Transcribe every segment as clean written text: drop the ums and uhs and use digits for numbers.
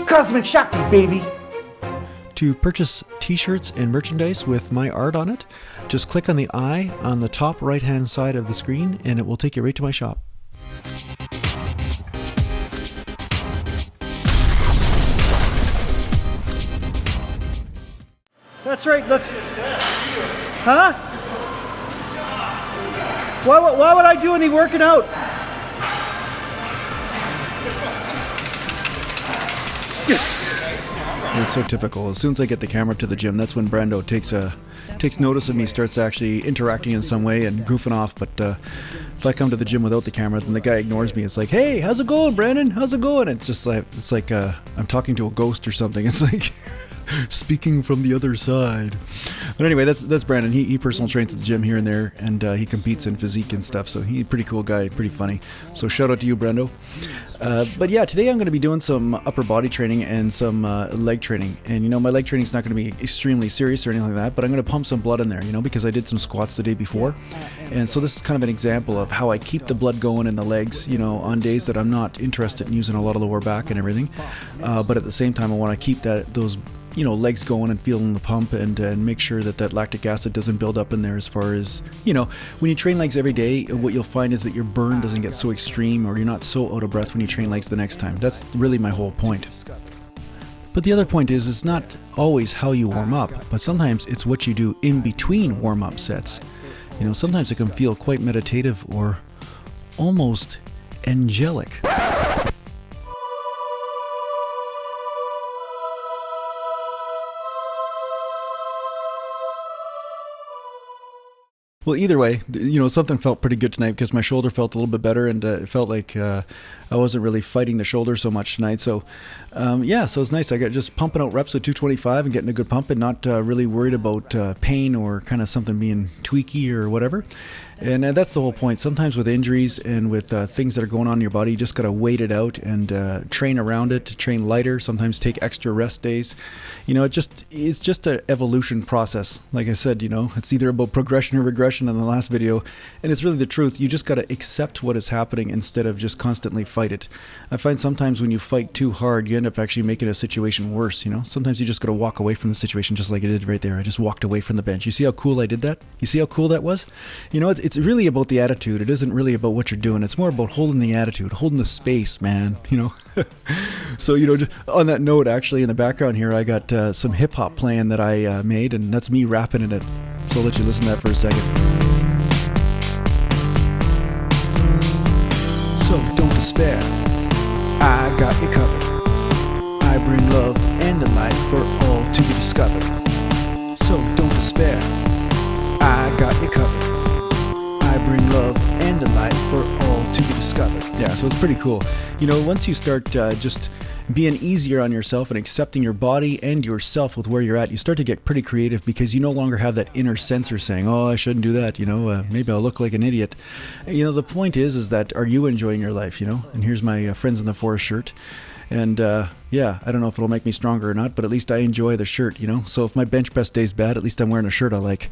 Cosmic shopping, baby. To purchase t-shirts and merchandise with my art on it, just click on the eye on the top right hand side of the screen and it will take you right to my shop. That's right, look. Huh? Why would I do any working out? It's so typical. As soon as I get the camera to the gym, that's when Brando takes notice of me, starts actually interacting in some way and goofing off. But if I come to the gym without the camera, then the guy ignores me. It's like, hey, how's it going, Brandon? How's it going? It's like I'm talking to a ghost or something. It's like speaking from the other side. But anyway, that's Brandon. He personal trains at the gym here and there, and he competes in physique and stuff. So he's a pretty cool guy, pretty funny. So shout out to you, Brando. But yeah, today I'm going to be doing some upper body training and some leg training. And you know, my leg training is not going to be extremely serious or anything like that, but I'm going to pump some blood in there, you know, because I did some squats the day before. And so this is kind of an example of how I keep the blood going in the legs, you know, on days that I'm not interested in using a lot of lower back and everything. But at the same time, I want to keep those legs going and feeling the pump and make sure that lactic acid doesn't build up in there. As far as, when you train legs every day, what you'll find is that your burn doesn't get so extreme, or you're not so out of breath when you train legs the next time. That's really my whole point. But the other point is, it's not always how you warm up, but sometimes it's what you do in between warm-up sets. Sometimes it can feel quite meditative or almost angelic. Well, either way, something felt pretty good tonight because my shoulder felt a little bit better, and it felt like I wasn't really fighting the shoulder so much tonight. So, so it's nice. I got just pumping out reps at 225 and getting a good pump and not really worried about pain or kind of something being tweaky or whatever. And that's the whole point. Sometimes with injuries and with things that are going on in your body, you just got to wait it out and train around it, train lighter, sometimes take extra rest days. It's just an evolution process. Like I said, it's either about progression or regression in the last video, and it's really the truth. You just got to accept what is happening instead of just constantly fight it. I find sometimes when you fight too hard, you end up actually making a situation worse. Sometimes you just got to walk away from the situation, just like I did right there. I just walked away from the bench. You see how cool I did that? You see how cool that was? It's really about the attitude. It isn't really about what you're doing. It's more about holding the attitude, holding the space, man. So, just on that note, actually, in the background here, I got some hip hop playing that I made, and that's me rapping in it. So I'll let you listen to that for a second. So don't despair, I got you covered. I bring love and the light for all to be discovered. So don't despair, I got you covered. I bring love and the light for all to be discovered. Yeah, so it's pretty cool. Once you start just being easier on yourself and accepting your body and yourself with where you're at, you start to get pretty creative because you no longer have that inner censor saying, oh, I shouldn't do that, maybe I'll look like an idiot. The point is that are you enjoying your life, And here's my Friends in the Forest shirt. And I don't know if it'll make me stronger or not, but at least I enjoy the shirt, So if my bench press day's bad, at least I'm wearing a shirt I like.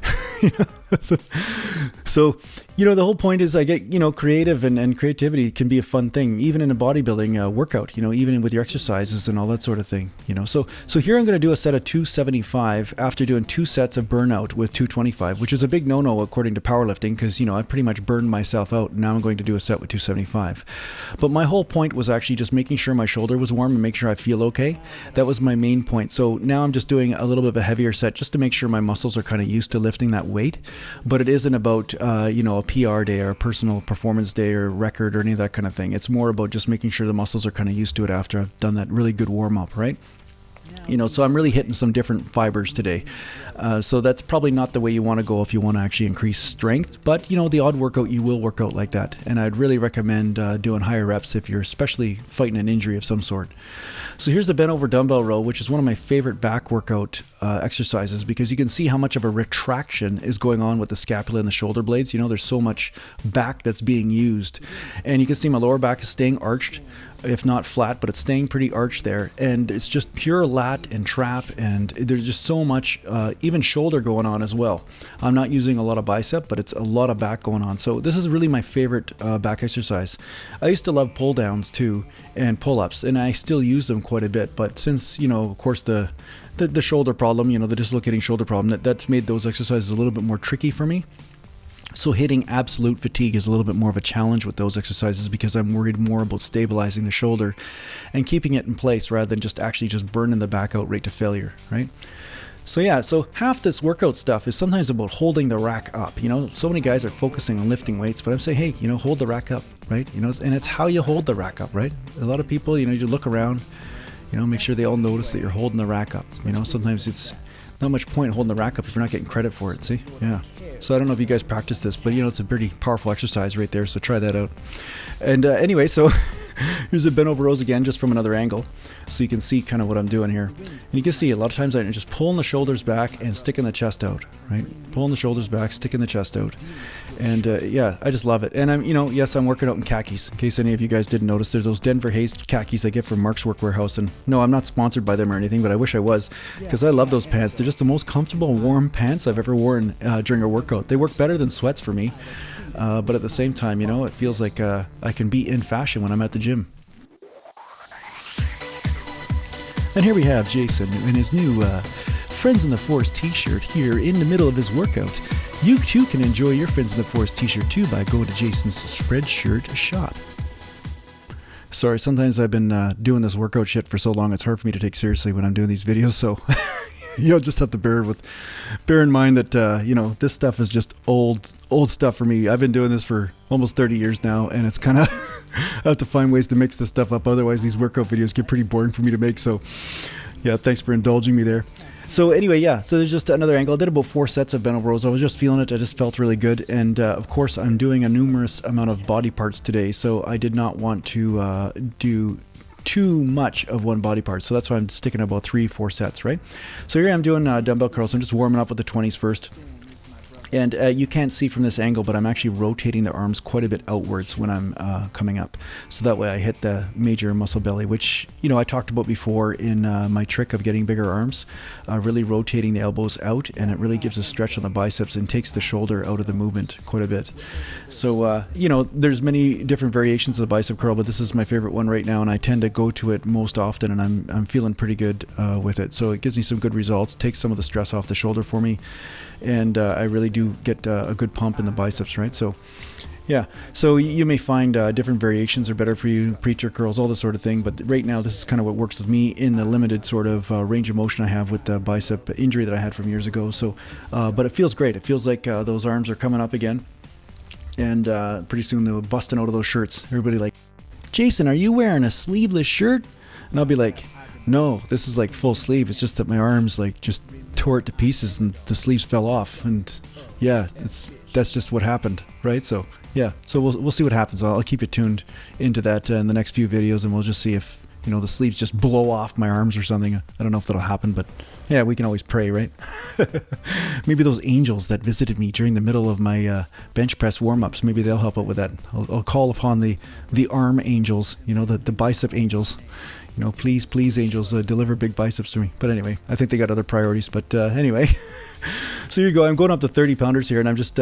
So, the whole point is I get, creative and creativity can be a fun thing, even in a bodybuilding workout, even with your exercises and all that sort of thing, So here I'm going to do a set of 275 after doing 2 sets of burnout with 225, which is a big no-no according to powerlifting because, I pretty much burned myself out, and now I'm going to do a set with 275. But my whole point was actually just making sure my shoulder was warm and make sure I feel okay. That was my main point. So now I'm just doing a little bit of a heavier set just to make sure my muscles are kind of used to lifting that weight. But it isn't about, a PR day or a personal performance day or record or any of that kind of thing. It's more about just making sure the muscles are kind of used to it after I've done that really good warm up, right? So I'm really hitting some different fibers today. So that's probably not the way you want to go if you want to actually increase strength. But, the odd workout, you will work out like that. And I'd really recommend doing higher reps if you're especially fighting an injury of some sort. So here's the bent over dumbbell row, which is one of my favorite back workout exercises because you can see how much of a retraction is going on with the scapula and the shoulder blades. There's so much back that's being used. And you can see my lower back is staying arched. if not flat, but it's staying pretty arched there, and it's just pure lat and trap, and there's just so much even shoulder going on as well. I'm not using a lot of bicep, but it's a lot of back going on. So this is really my favorite back exercise. I used to love pull downs too and pull-ups, and I still use them quite a bit, but since, you know, of course the shoulder problem, you know, the dislocating shoulder problem, that's made those exercises a little bit more tricky for me. So hitting absolute fatigue is a little bit more of a challenge with those exercises, because I'm worried more about stabilizing the shoulder and keeping it in place rather than just actually just burning the back out right to failure, right? So yeah, so half this workout stuff is sometimes about holding the rack up. You know, so many guys are focusing on lifting weights, but I'm saying, hey, you know, hold the rack up, right? You know, and it's how you hold the rack up, right? A lot of people, you know, you look around, you know, make sure they all notice that you're holding the rack up. You know, sometimes it's not much point holding the rack up if you're not getting credit for it, see? Yeah. So I don't know if you guys practice this, but you know, it's a pretty powerful exercise right there, so try that out. And anyway, so here's a bent over rows again, just from another angle, so you can see kind of what I'm doing here. And you can see a lot of times I'm just pulling the shoulders back and sticking the chest out, right? Pulling the shoulders back, sticking the chest out. And yeah, I just love it. And I'm, you know, yes, I'm working out in khakis, in case any of you guys didn't notice. There's those Denver Hayes khakis I get from Mark's Work Warehouse, and no, I'm not sponsored by them or anything, but I wish I was, because I love those pants. They're just the most comfortable, warm pants I've ever worn during a workout. They work better than sweats for me, but at the same time, you know, it feels like I can be in fashion when I'm at the gym. And here we have Jason in his new Friends in the Forest t-shirt here in the middle of his workout. You too can enjoy your Friends in the Forest t-shirt too by going to Jason's Spreadshirt shop. Sorry, sometimes I've been doing this workout shit for so long, it's hard for me to take seriously when I'm doing these videos, so you'll just have to bear in mind that, you know, this stuff is just old stuff for me. I've been doing this for almost 30 years now, and it's kind of, I have to find ways to mix this stuff up. Otherwise, these workout videos get pretty boring for me to make. So yeah, thanks for indulging me there. So anyway, yeah, so there's just another angle. I did about 4 sets of bent over rows. I was just feeling it. I just felt really good. And of course, I'm doing a numerous amount of body parts today. So I did not want to do too much of one body part, so that's why I'm sticking about 3-4 sets, right? So here I'm doing dumbbell curls. I'm just warming up with the 20s first. And you can't see from this angle, but I'm actually rotating the arms quite a bit outwards when I'm coming up. So that way I hit the major muscle belly, which, you know, I talked about before in my trick of getting bigger arms, really rotating the elbows out, and it really gives a stretch on the biceps and takes the shoulder out of the movement quite a bit. So, you know, there's many different variations of the bicep curl, but this is my favorite one right now, and I tend to go to it most often, and I'm feeling pretty good with it. So it gives me some good results, takes some of the stress off the shoulder for me, and I really do get a good pump in the biceps, right? So yeah, so you may find different variations are better for you, preacher curls, all this sort of thing, but right now this is kind of what works with me in the limited sort of range of motion I have with the bicep injury that I had from years ago. So but it feels great. It feels like those arms are coming up again, and pretty soon they'll busting out of those shirts. Everybody like, Jason, are you wearing a sleeveless shirt? And I'll be like, no, this is like full sleeve. It's just that my arms like just tore it to pieces and the sleeves fell off, and yeah, that's just what happened, right? So yeah, so we'll see what happens. I'll keep you tuned into that in the next few videos, and we'll just see if, you know, the sleeves just blow off my arms or something. I don't know if that'll happen, but yeah, we can always pray, right? Maybe those angels that visited me during the middle of my bench press warm-ups, maybe they'll help out with that. I'll call upon the arm angels, you know, the bicep angels. You know, please angels, deliver big biceps to me. But anyway, I think they got other priorities. But anyway, so here you go. I'm going up to 30 pounders here, and I'm just,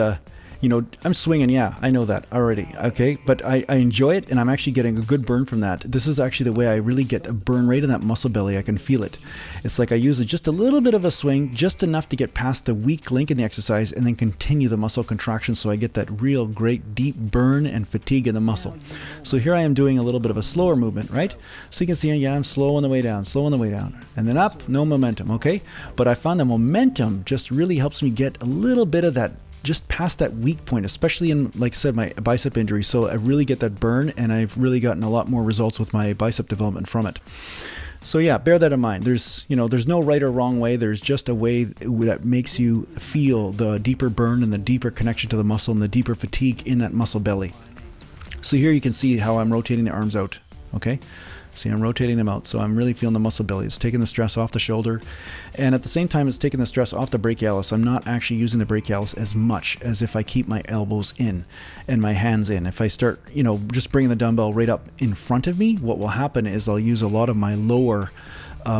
you know, I'm swinging. Yeah, I know that already. Okay, but I enjoy it, and I'm actually getting a good burn from that. This is actually the way I really get a burn right in that muscle belly. I can feel it. It's like I use it just a little bit of a swing, just enough to get past the weak link in the exercise, and then continue the muscle contraction, so I get that real great deep burn and fatigue in the muscle. So here I am doing a little bit of a slower movement, right? So you can see, yeah, I'm slow on the way down, and then up, no momentum, okay? But I found the momentum just really helps me get a little bit of that, just past that weak point, especially in, like I said, my bicep injury. So I really get that burn, and I've really gotten a lot more results with my bicep development from it. So yeah, bear that in mind. There's no right or wrong way. There's just a way that makes you feel the deeper burn and the deeper connection to the muscle and the deeper fatigue in that muscle belly. So here you can see how I'm rotating the arms out. Okay, See, I'm rotating them out, so I'm really feeling the muscle belly. It's taking the stress off the shoulder, and at the same time, it's taking the stress off the brachialis. I'm not actually using the brachialis as much as if I keep my elbows in and my hands in. If I start, just bringing the dumbbell right up in front of me, what will happen is I'll use a lot of my lower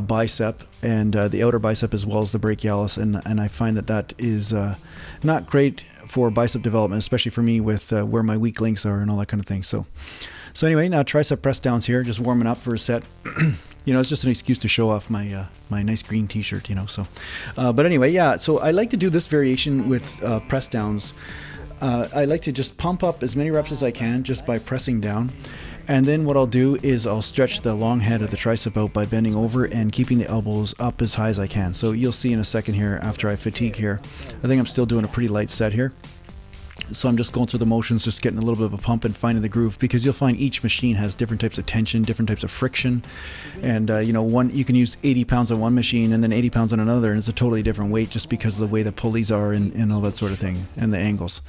bicep and the outer bicep as well as the brachialis, and I find that is not great for bicep development, especially for me with where my weak links are and all that kind of thing. So anyway, now tricep press downs here, just warming up for a set. It's just an excuse to show off my my nice green t-shirt, so. But anyway, yeah, so I like to do this variation with press downs. I like to just pump up as many reps as I can just by pressing down. And then what I'll do is I'll stretch the long head of the tricep out by bending over and keeping the elbows up as high as I can. So you'll see in a second here after I fatigue here. I think I'm still doing a pretty light set here. So I'm just going through the motions, just getting a little bit of a pump and finding the groove, because you'll find each machine has different types of tension, different types of friction. And you can use 80 pounds on one machine and then 80 pounds on another, and it's a totally different weight just because of the way the pulleys are and all that sort of thing, and the angles.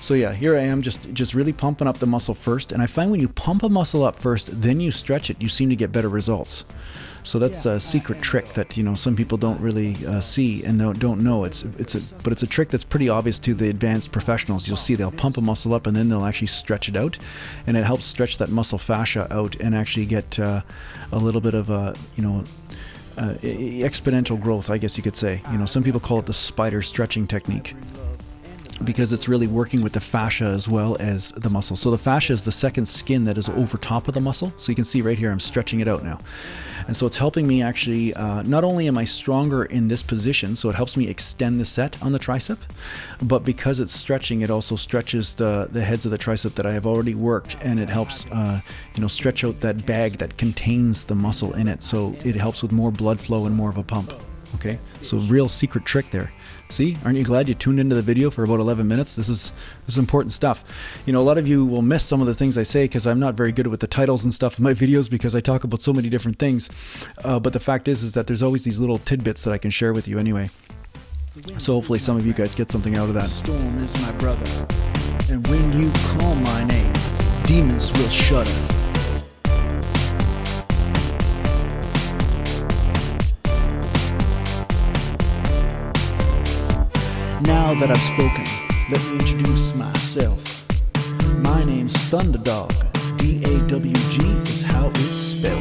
So yeah, here I am just really pumping up the muscle first, and I find when you pump a muscle up first, then you stretch it, you seem to get better results. So that's a secret trick that some people don't really see and don't know. It's a trick that's pretty obvious to the advanced professionals. You'll see they'll pump a muscle up and then they'll actually stretch it out, and it helps stretch that muscle fascia out and actually get a little bit of exponential growth, I guess you could say. Some people call it the spider stretching technique, because it's really working with the fascia as well as the muscle. So the fascia is the second skin that is over top of the muscle. So you can see right here, I'm stretching it out now. And so it's helping me actually, not only am I stronger in this position, so it helps me extend the set on the tricep, but because it's stretching, it also stretches the heads of the tricep that I have already worked, and it helps, stretch out that bag that contains the muscle in it. So it helps with more blood flow and more of a pump. Okay, so real secret trick there. See, aren't you glad you tuned into the video for about 11 minutes? This is important stuff. A lot of you will miss some of the things I say because I'm not very good with the titles and stuff of my videos, because I talk about so many different things. But the fact is that there's always these little tidbits that I can share with you anyway. So hopefully some of you guys get something out of that. Storm is my brother, and when you call my name, demons will shudder. Now that I've spoken, let me introduce myself. My name's Thunderdog. D-A-W-G is how it's spelled.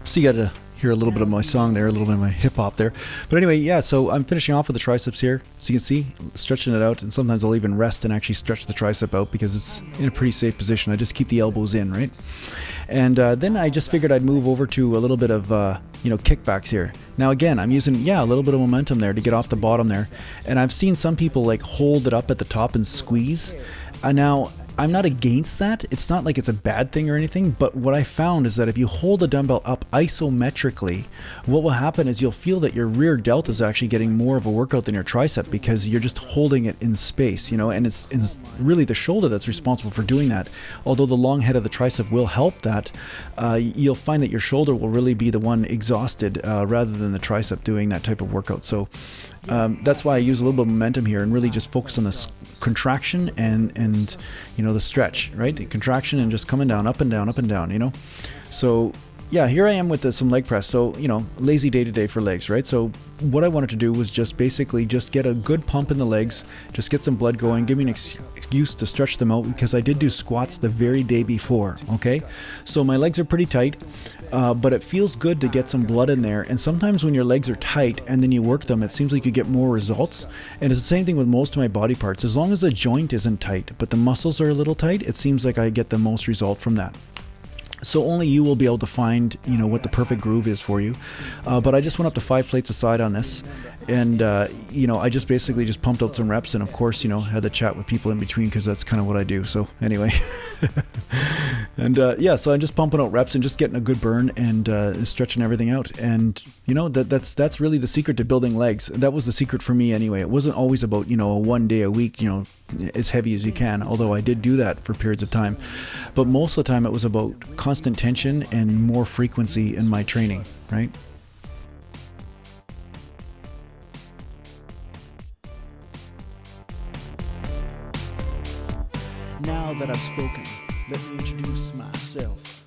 So you got to hear a little bit of my song there, a little bit of my hip hop there. But anyway, yeah, so I'm finishing off with the triceps here. So you can see, stretching it out, and sometimes I'll even rest and actually stretch the tricep out because it's in a pretty safe position. I just keep the elbows in, right? And then I just figured I'd move over to a little bit of, kickbacks here. Now again, I'm using, a little bit of momentum there to get off the bottom there. And I've seen some people like hold it up at the top and squeeze. Now, I'm not against that. It's not like it's a bad thing or anything, but what I found is that if you hold the dumbbell up isometrically, what will happen is you'll feel that your rear delta is actually getting more of a workout than your tricep, because you're just holding it in space, and it's really the shoulder that's responsible for doing that. Although the long head of the tricep will help that, you'll find that your shoulder will really be the one exhausted rather than the tricep doing that type of workout. So that's why I use a little bit of momentum here and really just focus on this contraction and the stretch, right? The contraction and just coming down, up and down, up and down, So yeah, here I am with some leg press. So, lazy day today for legs, right? So what I wanted to do was just basically just get a good pump in the legs, just get some blood going, give me an excuse to stretch them out, because I did do squats the very day before, okay? So my legs are pretty tight, but it feels good to get some blood in there. And sometimes when your legs are tight and then you work them, it seems like you get more results. And it's the same thing with most of my body parts. As long as the joint isn't tight, but the muscles are a little tight, it seems like I get the most result from that. So only you will be able to find, what the perfect groove is for you. But I just went up to 5 plates a side on this. And, I just basically just pumped out some reps. And of course, had to chat with people in between, because that's kind of what I do. So anyway. And so I'm just pumping out reps and just getting a good burn and stretching everything out. And, that's really the secret to building legs. That was the secret for me anyway. It wasn't always about, a 1 day a week, as heavy as you can, although I did do that for periods of time. But most of the time it was about constant tension and more frequency in my training, right? Now that I've spoken, let me introduce myself.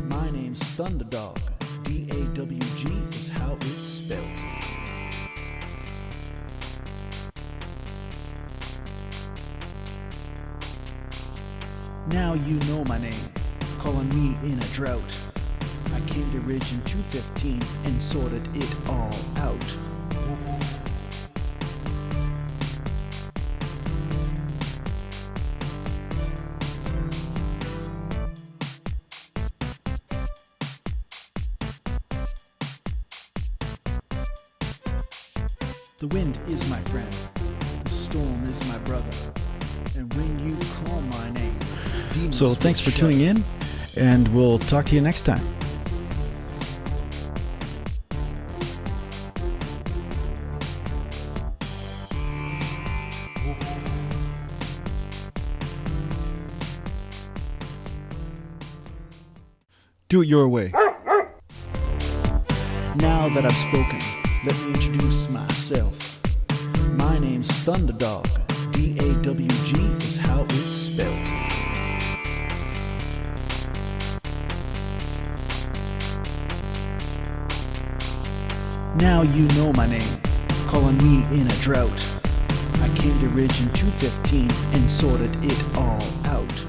My name's Thunderdog. DAWG is how it's spelled. Now you know my name, calling me in a drought. I came to Ridge in 215 and sorted it all out. The wind is my friend, the storm is my brother, and when you call my name, demons So will thanks for shudder. tuning in, and we'll talk to you next time. Do it your way. Now that I've spoken, let me introduce myself. My name's Thunderdog. DAWG is how it's spelled. Now you know my name, calling me in a drought. I came to Ridge in 215 and sorted it all out.